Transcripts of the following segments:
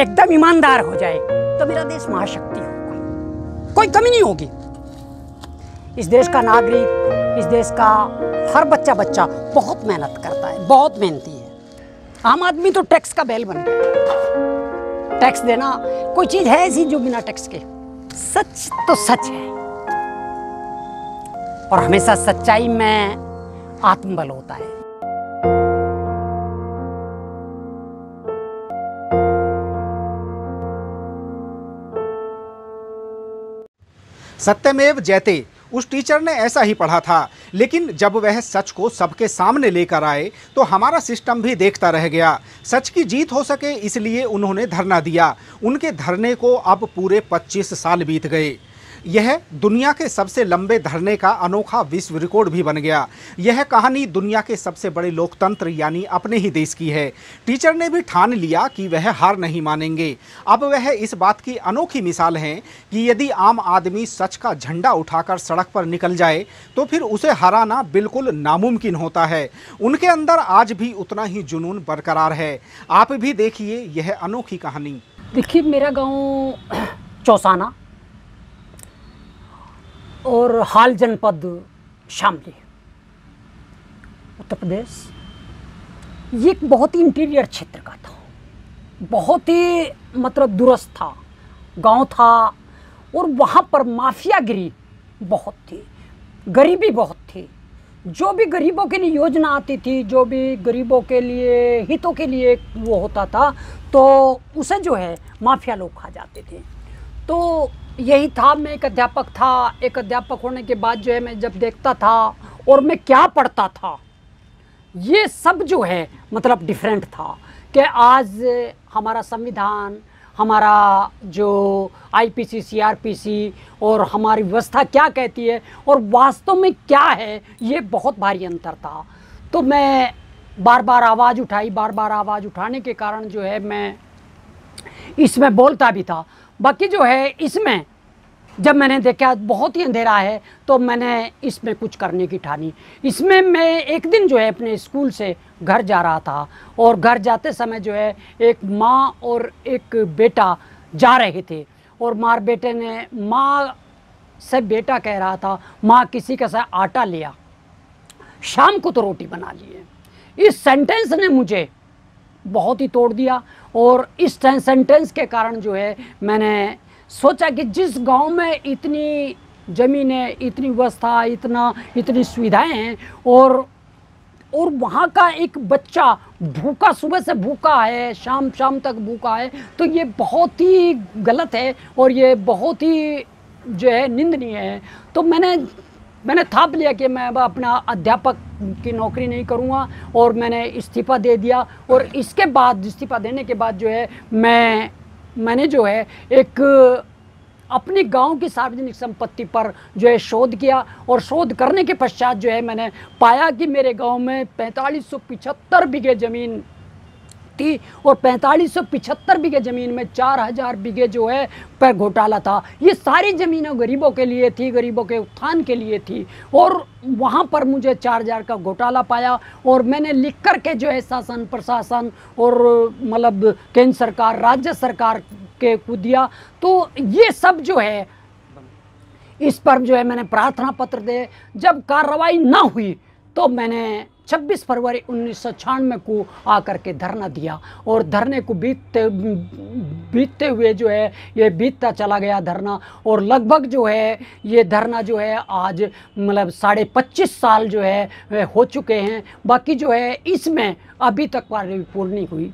एकदम ईमानदार हो जाए तो मेरा देश महाशक्ति होगा, कोई कमी नहीं होगी। इस देश का नागरिक, इस देश का हर बच्चा बहुत मेहनत करता है, बहुत मेहनती है। आम आदमी तो टैक्स का बैल बन गया। टैक्स देना कोई चीज है ऐसी जो बिना टैक्स के? सच तो सच है, और हमेशा सच्चाई में आत्मबल होता है। सत्यमेव जयते, उस टीचर ने ऐसा ही पढ़ा था, लेकिन जब वह सच को सबके सामने लेकर आए तो हमारा सिस्टम भी देखता रह गया। सच की जीत हो सके इसलिए उन्होंने धरना दिया। उनके धरने को अब पूरे 25 साल बीत गए। यह दुनिया के सबसे लंबे धरने का अनोखा विश्व रिकॉर्ड भी बन गया। यह कहानी दुनिया के सबसे बड़े लोकतंत्र यानी अपने ही देश की है। टीचर ने भी ठान लिया कि वह हार नहीं मानेंगे। अब वह इस बात की अनोखी मिसाल हैं कि यदि आम आदमी सच का झंडा उठाकर सड़क पर निकल जाए तो फिर उसे हराना बिल्कुल नामुमकिन होता है। उनके अंदर आज भी उतना ही जुनून बरकरार है। आप भी देखिए यह अनोखी कहानी। देखिए, मेरा गांव चौसाना और हाल जनपद शामली, उत्तर प्रदेश। ये एक बहुत ही इंटीरियर क्षेत्र का था, बहुत ही मतलब दूरस्थ था गांव था, और वहाँ पर माफियागिरी बहुत थी, गरीबी बहुत थी। जो भी गरीबों के लिए योजना आती थी, जो भी गरीबों के लिए हितों के लिए वो होता था, तो उसे जो है माफिया लोग खा जाते थे। तो यही था। मैं एक अध्यापक था। एक अध्यापक होने के बाद जो है मैं जब देखता था और मैं क्या पढ़ता था, ये सब जो है मतलब डिफरेंट था। कि आज हमारा संविधान, हमारा जो आईपीसी, सीआरपीसी और हमारी व्यवस्था क्या कहती है और वास्तव में क्या है, ये बहुत भारी अंतर था। तो मैं बार बार आवाज़ उठाई, बार बार आवाज़ उठाने के कारण जो है मैं इसमें बोलता भी था। बाकी जो है इसमें जब मैंने देखा बहुत ही अंधेरा है तो मैंने इसमें कुछ करने की ठानी। इसमें मैं एक दिन जो है अपने स्कूल से घर जा रहा था, और घर जाते समय जो है एक माँ और एक बेटा जा रहे थे, और माँ से बेटा कह रहा था, माँ किसी का सा आटा लिया, शाम को तो रोटी बना लिए। इस सेंटेंस ने मुझे बहुत ही तोड़ दिया, और इस सेंटेंस के कारण जो है मैंने सोचा कि जिस गांव में इतनी ज़मीनें, इतनी व्यवस्था, इतनी सुविधाएं हैं, और वहाँ का एक बच्चा भूखा, सुबह से भूखा है, शाम तक भूखा है, तो ये बहुत ही गलत है और ये बहुत ही जो है निंदनीय है। तो मैंने थाप लिया कि मैं अपना अध्यापक की नौकरी नहीं करूँगा, और मैंने इस्तीफ़ा दे दिया। और इसके बाद इस्तीफ़ा देने के बाद जो है मैंने जो है एक अपने गांव की सार्वजनिक संपत्ति पर जो है शोध किया, और शोध करने के पश्चात जो है मैंने पाया कि मेरे गांव में 4575 बीघे ज़मीन थी, और 4575 बीघे ज़मीन में 4000 बीघे जो है पर घोटाला था। ये सारी ज़मीनें गरीबों के लिए थी, गरीबों के उत्थान के लिए थी, और वहाँ पर मुझे 4000 का घोटाला पाया। और मैंने लिख कर के जो है शासन, प्रशासन और मतलब केंद्र सरकार, राज्य सरकार के को दिया। तो ये सब जो है इस पर जो है मैंने प्रार्थना पत्र दे। जब कार्रवाई ना हुई तो मैंने 26 फरवरी 1996 को आकर के धरना दिया, और धरने को बीतते हुए जो है ये बीतता चला गया धरना, और लगभग जो है ये धरना जो है आज मतलब 25.5 साल जो है हो चुके हैं। बाकी जो है इसमें अभी तक कार्रवाई पूर्ण नहीं हुई।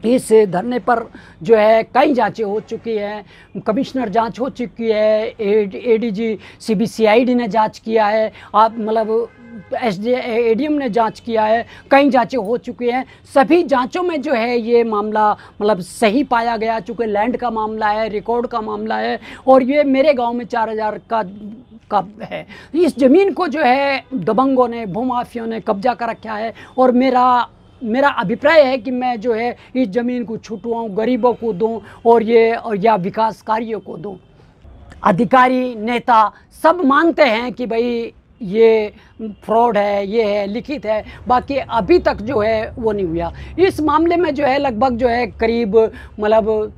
इस धरने पर जो है कई जांचें हो चुकी हैं, कमिश्नर जांच हो चुकी है, एडीजी सीबीसीआईडी ने जांच किया है, आप मतलब एडीएम ने जांच किया है, कई जांचें हो चुकी हैं। सभी जांचों में जो है ये मामला मतलब सही पाया गया, चूँकि लैंड का मामला है, रिकॉर्ड का मामला है, और ये मेरे गांव में 4000 का है। इस ज़मीन को जो है दबंगों ने, भूमाफियों ने कब्जा कर रखा है, और मेरा अभिप्राय है कि मैं जो है इस ज़मीन को छुटवाऊँ, गरीबों को दूँ, और या विकास कार्यों को दूँ। अधिकारी, नेता सब मानते हैं कि भाई ये फ्रॉड है, ये है, लिखित है, बाकी अभी तक जो है वो नहीं हुआ। इस मामले में जो है लगभग जो है करीब मतलब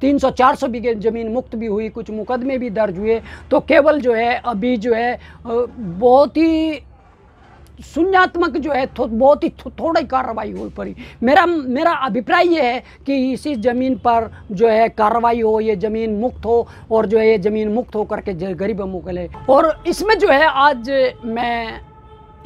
300-400 बीघे ज़मीन मुक्त भी हुई, कुछ मुकदमे भी दर्ज हुए। तो केवल जो है अभी जो है बहुत ही शून्यात्मक जो है बहुत ही थोड़ा ही कार्रवाई हो पड़ी। मेरा अभिप्राय ये है कि इसी ज़मीन पर जो है कार्रवाई हो, ये ज़मीन मुक्त हो, और जो है ये ज़मीन मुक्त हो करके गरीबों को मिले। और इसमें जो है आज मैं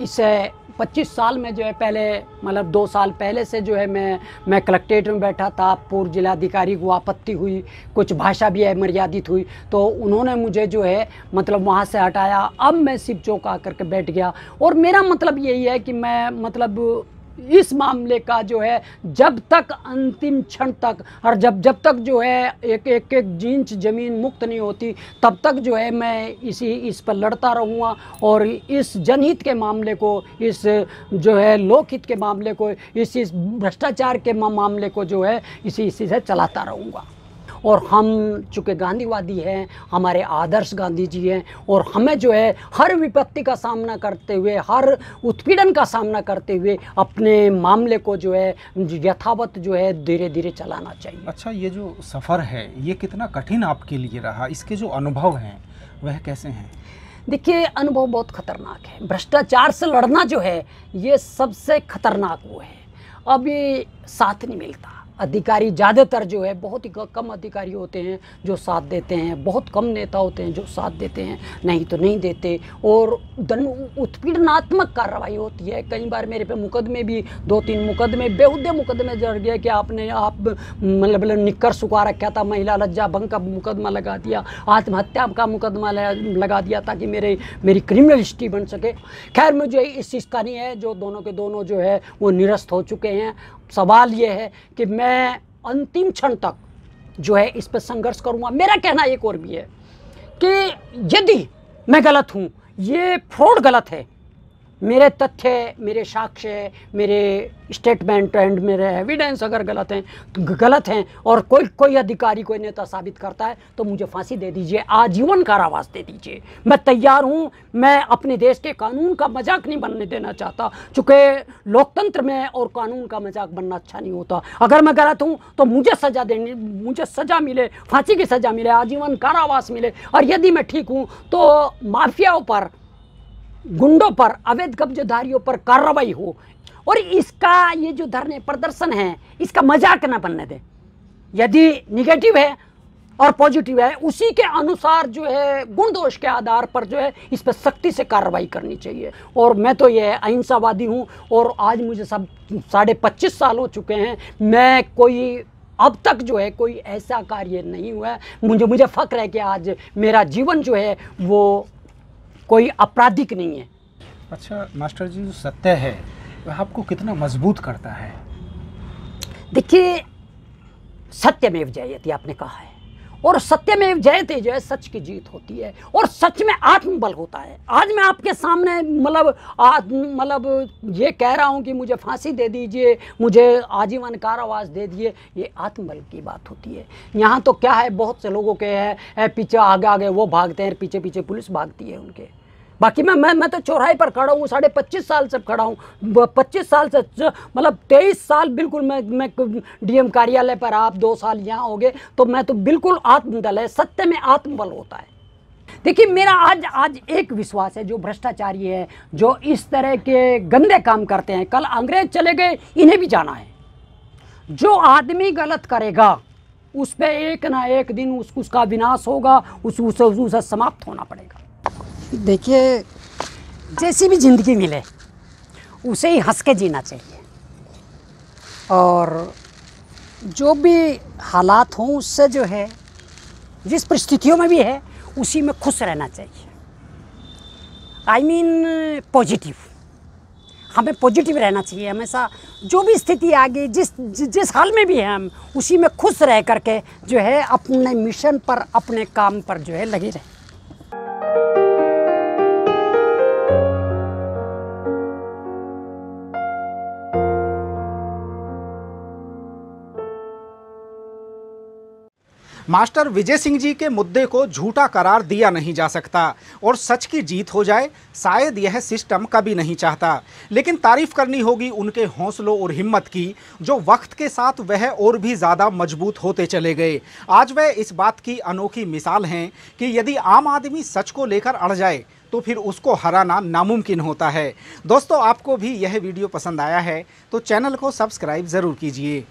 इसे 25 साल में जो है पहले मतलब 2 साल पहले से जो है मैं कलेक्ट्रेट में बैठा था। पूर्व जिलाधिकारी को आपत्ति हुई, कुछ भाषा भी है मर्यादित हुई, तो उन्होंने मुझे जो है मतलब वहाँ से हटाया। अब मैं शिव चौक आकर के बैठ गया, और मेरा मतलब यही है कि मैं मतलब इस मामले का जो है जब तक अंतिम क्षण तक, और जब तक जो है एक इंच ज़मीन मुक्त नहीं होती, तब तक जो है मैं इस पर लड़ता रहूँगा, और इस जनहित के मामले को, इस जो है लोकहित के मामले को, इस भ्रष्टाचार के मामले को जो है इसी से चलाता रहूँगा। और हम चूँकि गांधीवादी हैं, हमारे आदर्श गांधी जी हैं, और हमें जो है हर विपत्ति का सामना करते हुए, हर उत्पीड़न का सामना करते हुए अपने मामले को जो है यथावत जो है धीरे धीरे चलाना चाहिए। अच्छा, ये जो सफ़र है ये कितना कठिन आपके लिए रहा? इसके जो अनुभव हैं वह कैसे हैं? देखिए, अनुभव बहुत खतरनाक है। भ्रष्टाचार से लड़ना जो है ये सबसे खतरनाक वो है। अब ये साथ नहीं मिलता। अधिकारी ज़्यादातर जो है बहुत ही कम अधिकारी होते हैं जो साथ देते हैं, बहुत कम नेता होते हैं जो साथ देते हैं, नहीं तो नहीं देते। और उत्पीड़नात्मक कार्रवाई होती है। कई बार मेरे पे मुकदमे भी 2-3 मुकदमे, बेहुदे मुकदमे जड़ गए कि आप मतलब निक्कर सुखा रखा था, महिला लज्जा भंग का मुकदमा लगा दिया, आत्महत्या का मुकदमा लगा दिया ताकि मेरी क्रिमिनल हिस्ट्री बन सके। खैर, मुझे इस चीज़ का नहीं है, जो दोनों के दोनों जो है वो निरस्त हो चुके हैं। सवाल ये है कि मैं अंतिम क्षण तक जो है इस पर संघर्ष करूंगा। मेरा कहना एक और भी है कि यदि मैं गलत हूं, ये फ्रॉड गलत है, मेरे तथ्य, मेरे साक्ष्य, मेरे स्टेटमेंट एंड मेरे एविडेंस अगर गलत हैं और कोई अधिकारी, कोई नेता साबित करता है, तो मुझे फांसी दे दीजिए, आजीवन कारावास दे दीजिए। मैं तैयार हूं। मैं अपने देश के कानून का मजाक नहीं बनने देना चाहता, चूँकि लोकतंत्र में और कानून का मजाक बनना अच्छा नहीं होता। अगर मैं गलत हूं तो मुझे सज़ा मिले, फांसी की सज़ा मिले, आजीवन कारावास मिले। और यदि मैं ठीक हूँ तो माफियाओं पर, गुंडों पर, अवैध कब्जेदारियों पर कार्रवाई हो। और इसका ये जो धरने प्रदर्शन है इसका मजाक न बनने दें। यदि निगेटिव है और पॉजिटिव है, उसी के अनुसार जो है गुण दोष के आधार पर जो है इस पर सख्ती से कार्रवाई करनी चाहिए। और मैं तो ये अहिंसावादी हूँ, और आज मुझे 25.5 साल हो चुके हैं। मैं कोई अब तक जो है कोई ऐसा कार्य नहीं हुआ है। मुझे फ़ख्र है कि आज मेरा जीवन जो है वो कोई आपराधिक नहीं है। अच्छा मास्टर जी, जो सत्य है वह आपको कितना मजबूत करता है? देखिए, सत्यमेव जयते आपने कहा है, और सत्यमेव जयते जो है सच की जीत होती है, और सच में आत्मबल होता है। आज मैं आपके सामने मतलब ये कह रहा हूँ कि मुझे फांसी दे दीजिए, मुझे आजीवन कारावास दे दीजिए, ये आत्मबल की बात होती है। यहाँ तो क्या है, बहुत से लोगों के है पीछे आगे वो भागते हैं, पीछे पीछे पुलिस भागती है उनके। बाकी मैं तो चौराहे पर खड़ा हूँ, 25.5 साल से खड़ा हूँ। 25 साल से मतलब 23 साल बिल्कुल मैं डीएम कार्यालय पर, आप 2 साल यहाँ हो गए, तो मैं तो बिल्कुल आत्मबल है। सत्य में आत्मबल होता है। देखिए, मेरा आज एक विश्वास है, जो भ्रष्टाचारी है, जो इस तरह के गंदे काम करते हैं, कल अंग्रेज चले गए, इन्हें भी जाना है। जो आदमी गलत करेगा उस पर एक ना एक दिन उसका विनाश होगा, उसे समाप्त होना पड़ेगा। देखिए, जैसी भी ज़िंदगी मिले उसे ही हंस के जीना चाहिए, और जो भी हालात हों उससे जो है, जिस परिस्थितियों में भी है उसी में खुश रहना चाहिए। आई मीन पॉजिटिव, हमें पॉजिटिव रहना चाहिए हमेशा। जो भी स्थिति आ गई, जिस हाल में भी है, हम उसी में खुश रह करके जो है अपने मिशन पर, अपने काम पर जो है लगे रहें। मास्टर विजय सिंह जी के मुद्दे को झूठा करार दिया नहीं जा सकता और सच की जीत हो जाए शायद यह सिस्टम कभी नहीं चाहता। लेकिन तारीफ करनी होगी उनके हौसलों और हिम्मत की, जो वक्त के साथ वह और भी ज़्यादा मजबूत होते चले गए। आज वह इस बात की अनोखी मिसाल हैं कि यदि आम आदमी सच को लेकर अड़ जाए तो फिर उसको हराना नामुमकिन होता है। दोस्तों, आपको भी यह वीडियो पसंद आया है तो चैनल को सब्सक्राइब ज़रूर कीजिए।